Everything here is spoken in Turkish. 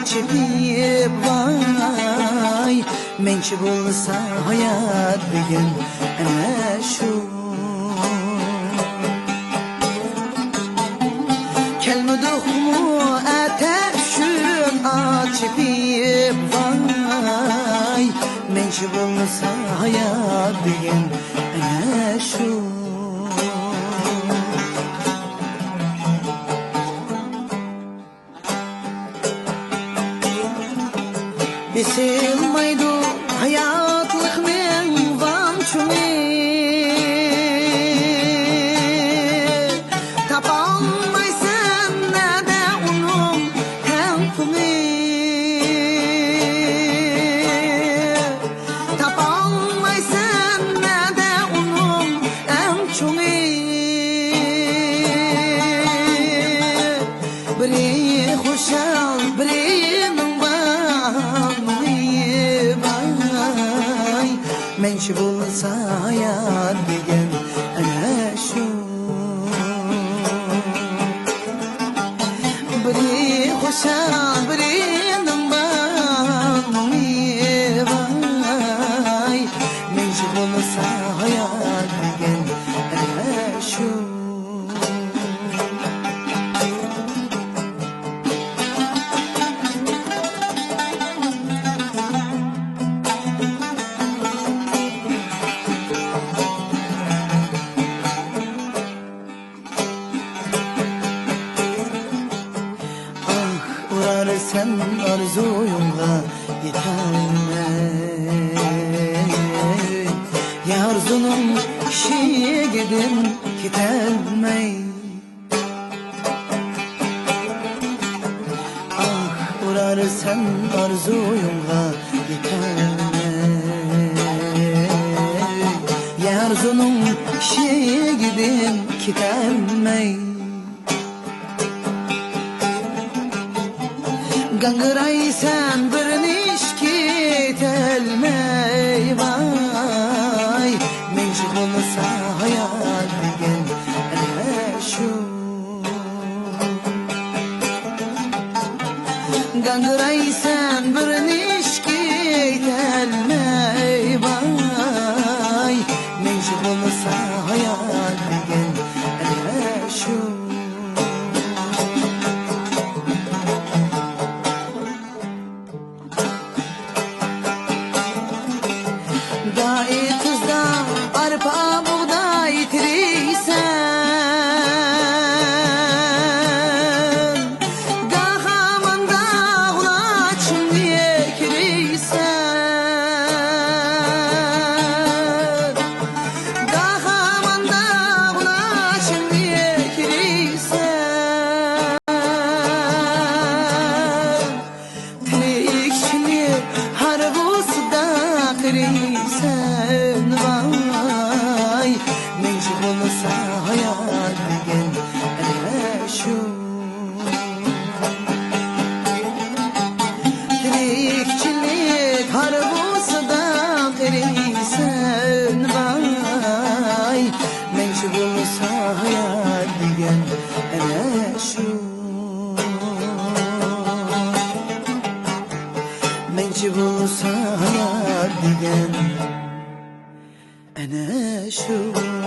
çepiyip vay mençi bulsa hayat bugün ana şu kelmedik mu ateşin çepiyip vay mençi bulsa hayat bugün ana şu Bisilmaydu hayatlık men vançumi Tapalmaysan nada onun tempumi Tapalmaysan nada onun empçumi Biri hoşal biri mençi bulsa hayat degan ana şu biri hoşal biri nambamı vay mençi bulsa hayat degan ana şu sen arzuyumla yetermey Yarzunun şiye gidin gitelmey Ah urar sen arzuyumla yetermey Yarzunun şiye gidin gitelmey Gangıraysan bir nişki telmey vay mençi bulsa hayat degan ana şu Gangıraysan bir nişki telmey vay mençi bulsa hayat degan ana şu Dahi tuzda arpa buğday tiriysen Gahamanda ulaçın diye kiriysen Gahamanda ulaçın diye kiriysen Tirikçili harbusu da kiriysen vay mençi bulsa hayat degan ana şu tirikçilik harbusudan kiriysen vay mençi bulsa hayat degan ana şu mençi bulsa hayat degan ana şu